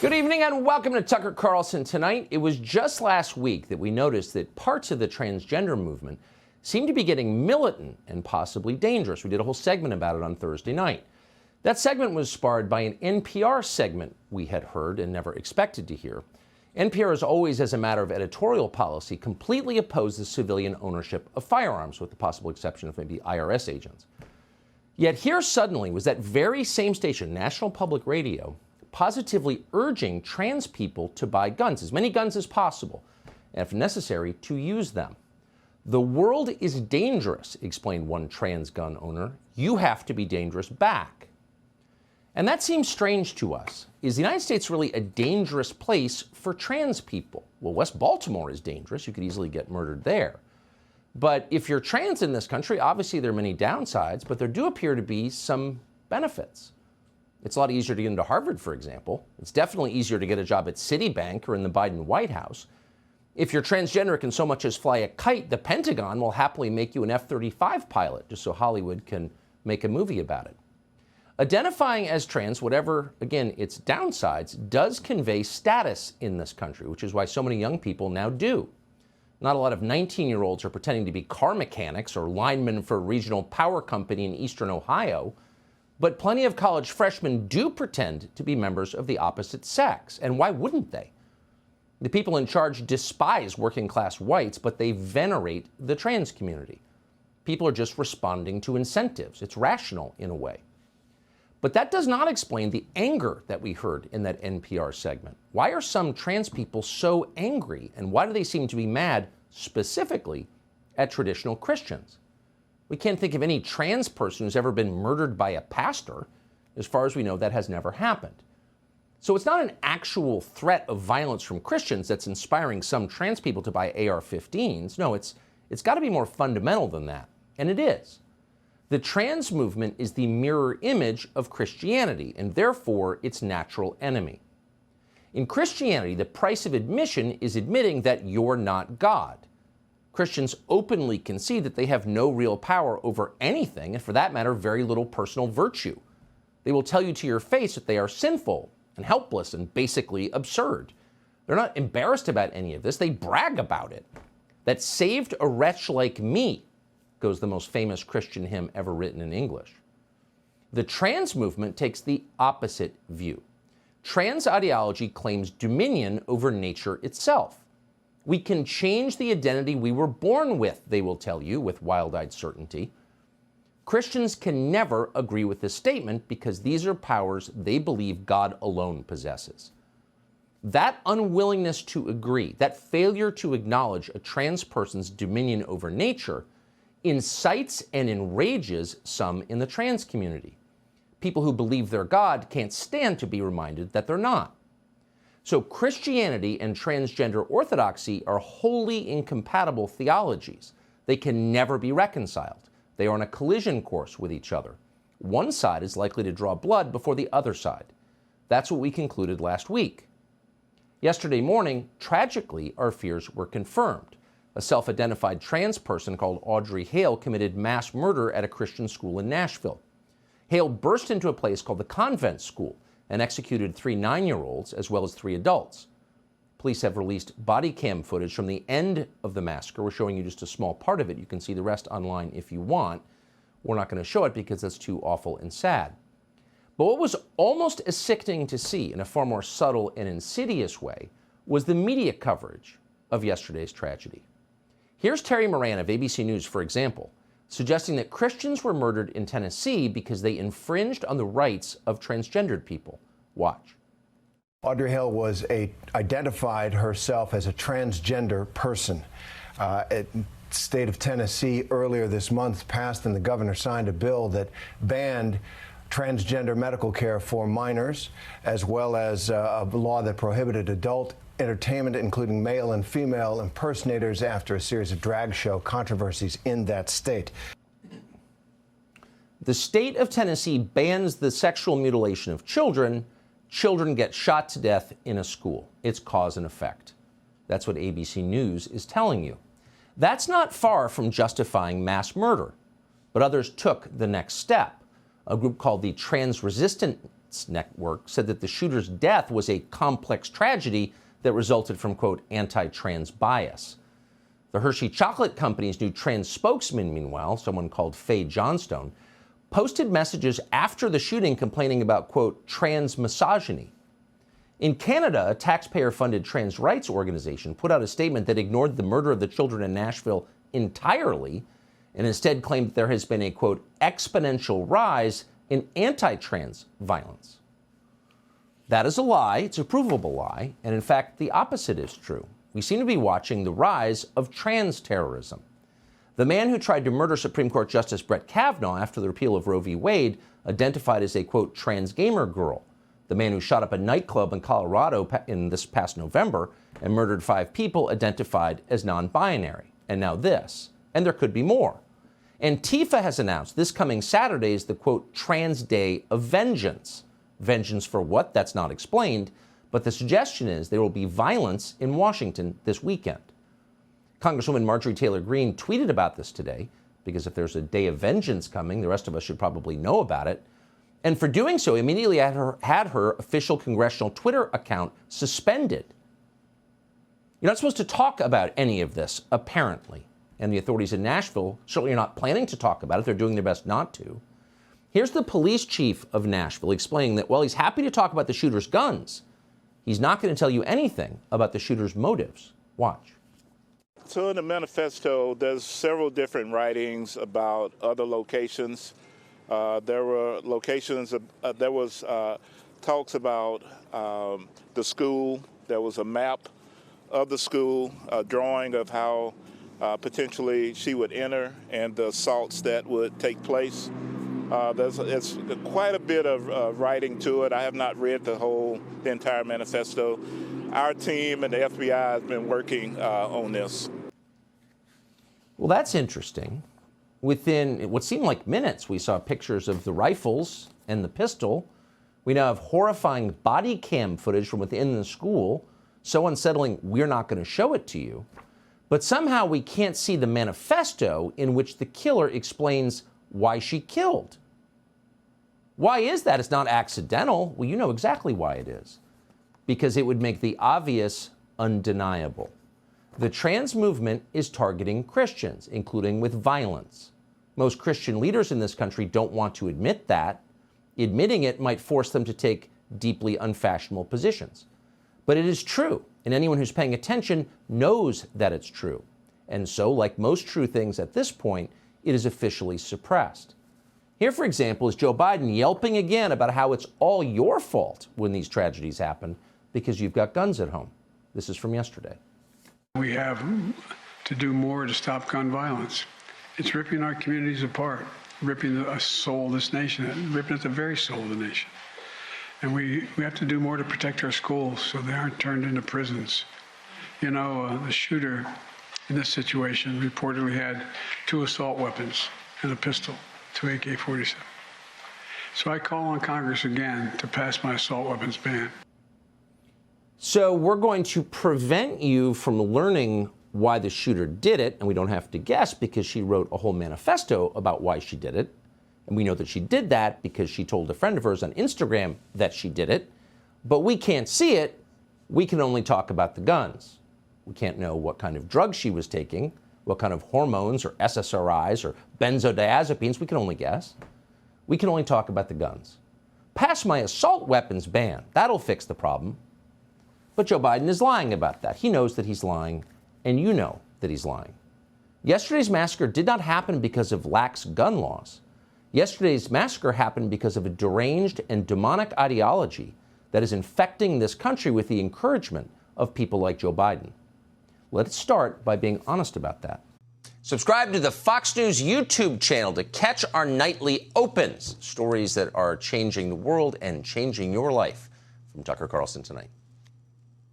Good evening and welcome to Tucker Carlson Tonight. It was just last week that we noticed that parts of the transgender movement seem to be getting militant and possibly dangerous. We did a whole segment about it on Thursday night. That segment was sparred by an NPR segment we had heard and never expected to hear. NPR has always, as a matter of editorial policy, completely opposed the civilian ownership of firearms, with the possible exception of maybe IRS agents. Yet here suddenly was that very same station, National Public Radio, positively urging trans people to buy guns, as many guns as possible, and if necessary, to use them. The world is dangerous, explained one trans gun owner. You have to be dangerous back. And that seems strange to us. Is the United States really a dangerous place for trans people? Well, West Baltimore is dangerous. You could easily get murdered there. But if you're trans in this country, obviously there are many downsides, but there do appear to be some benefits. It's a lot easier to get into Harvard, for example. It's definitely easier to get a job at Citibank or in the Biden White House. If you're transgender and can so much as fly a kite, the Pentagon will happily make you an F-35 pilot, just so Hollywood can make a movie about it. Identifying as trans, whatever, again, its downsides, does convey status in this country, which is why so many young people now do. Not a lot of 19-year-olds are pretending to be car mechanics or linemen for a regional power company in eastern Ohio. But plenty of college freshmen do pretend to be members of the opposite sex. And why wouldn't they? The people in charge despise working-class whites, but they venerate the trans community. People are just responding to incentives. It's rational in a way. But that does not explain the anger that we heard in that NPR segment. Why are some trans people so angry? And why do they seem to be mad specifically at traditional Christians? We can't think of any trans person who's ever been murdered by a pastor. As far as we know, that has never happened. So it's not an actual threat of violence from Christians that's inspiring some trans people to buy AR-15s. No, it's got to be more fundamental than that. And it is. The trans movement is the mirror image of Christianity, and therefore its natural enemy. In Christianity, the price of admission is admitting that you're not God. Christians openly concede that they have no real power over anything, and for that matter, very little personal virtue. They will tell you to your face that they are sinful and helpless and basically absurd. They're not embarrassed about any of this. They brag about it. That saved a wretch like me, goes the most famous Christian hymn ever written in English. The trans movement takes the opposite view. Trans ideology claims dominion over nature itself. We can change the identity we were born with, they will tell you with wild-eyed certainty. Christians can never agree with this statement because these are powers they believe God alone possesses. That unwillingness to agree, that failure to acknowledge a trans person's dominion over nature, incites and enrages some in the trans community. People who believe they're God can't stand to be reminded that they're not. So Christianity and transgender orthodoxy are wholly incompatible theologies. They can never be reconciled. They are on a collision course with each other. One side is likely to draw blood before the other side. That's what we concluded last week. Yesterday morning, tragically, our fears were confirmed. A self-identified trans person called Audrey Hale committed mass murder at a Christian school in Nashville. Hale burst into a place called the Convent School and executed 3 9-year-olds as well as 3 adults. Police have released body cam footage from the end of the massacre. We're showing you just a small part of it. You can see the rest online if you want. We're not going to show it because that's too awful and sad. But what was almost as sickening to see in a far more subtle and insidious way was the media coverage of yesterday's tragedy. Here's Terry Moran of ABC News, for example, suggesting that Christians were murdered in Tennessee because they infringed on the rights of transgendered people. Watch. Audrey Hale was identified herself as a transgender person. The state of Tennessee earlier this month passed and the governor signed a bill that banned transgender medical care for minors, as well as a law that prohibited adult entertainment, including male and female impersonators, after a series of drag show controversies in that state. The state of Tennessee bans the sexual mutilation of children. Children get shot to death in a school. It's cause and effect. That's what ABC News is telling you. That's not far from justifying mass murder, but others took the next step. A group called the Trans Resistance Science Network said that the shooter's death was a complex tragedy that resulted from, quote, anti-trans bias. The Hershey Chocolate Company's new trans spokesman, meanwhile, someone called Faye Johnstone, posted messages after the shooting complaining about, quote, trans misogyny. In Canada, a taxpayer-funded trans rights organization put out a statement that ignored the murder of the children in Nashville entirely and instead claimed that there has been a, quote, exponential rise in anti-trans violence. That is a lie. It's a provable lie. And in fact, the opposite is true. We seem to be watching the rise of trans terrorism. The man who tried to murder Supreme Court Justice Brett Kavanaugh after the repeal of Roe v. Wade, identified as a, quote, trans gamer girl. The man who shot up a nightclub in Colorado in this past November and murdered 5 people, identified as non-binary. And now this. And there could be more. Antifa has announced this coming Saturday is the, quote, Trans Day of Vengeance. Vengeance for what? That's not explained. But the suggestion is there will be violence in Washington this weekend. Congresswoman Marjorie Taylor Greene tweeted about this today, because if there's a day of vengeance coming, the rest of us should probably know about it. And for doing so, immediately had her official congressional Twitter account suspended. You're not supposed to talk about any of this, apparently. And the authorities in Nashville certainly are not planning to talk about it. They're doing their best not to. Here's the police chief of Nashville explaining that while he's happy to talk about the shooter's guns, he's not going to tell you anything about the shooter's motives. Watch. So in the manifesto, there's several different writings about other locations. There were locations, there was talks about the school. There was a map of the school, a drawing of how potentially she would enter and the assaults that would take place. It's quite a bit of writing to it. I have not read the entire manifesto. Our team and the FBI has been working on this. Well, that's interesting. Within what seemed like minutes, we saw pictures of the rifles and the pistol. We now have horrifying body cam footage from within the school. So unsettling, we're not going to show it to you. But somehow we can't see the manifesto in which the killer explains why she killed. Why is that? It's not accidental. Well, you know exactly why it is. Because it would make the obvious undeniable. The trans movement is targeting Christians, including with violence. Most Christian leaders in this country don't want to admit that. Admitting it might force them to take deeply unfashionable positions. But it is true, and anyone who's paying attention knows that it's true. And so, like most true things at this point, it is officially suppressed. Here, for example, is Joe Biden yelping again about how it's all your fault when these tragedies happen because you've got guns at home. This is from yesterday. We have to do more to stop gun violence. It's ripping our communities apart, ripping the soul of this nation, ripping at the very soul of the nation. And we have to do more to protect our schools so they aren't turned into prisons. You know, the shooter in this situation reportedly had 2 assault weapons and a pistol, 2 AK-47. So I call on Congress again to pass my assault weapons ban. So we're going to prevent you from learning why the shooter did it, and we don't have to guess because she wrote a whole manifesto about why she did it. And we know that she did that because she told a friend of hers on Instagram that she did it. But we can't see it. We can only talk about the guns. We can't know what kind of drugs she was taking, what kind of hormones or SSRIs or benzodiazepines. We can only guess. We can only talk about the guns. Pass my assault weapons ban. That'll fix the problem. But Joe Biden is lying about that. He knows that he's lying, and you know that he's lying. Yesterday's massacre did not happen because of lax gun laws. Yesterday's massacre happened because of a deranged and demonic ideology that is infecting this country with the encouragement of people like Joe Biden. Let's start by being honest about that. Subscribe to the Fox News YouTube channel to catch our nightly opens, stories that are changing the world and changing your life. From Tucker Carlson Tonight.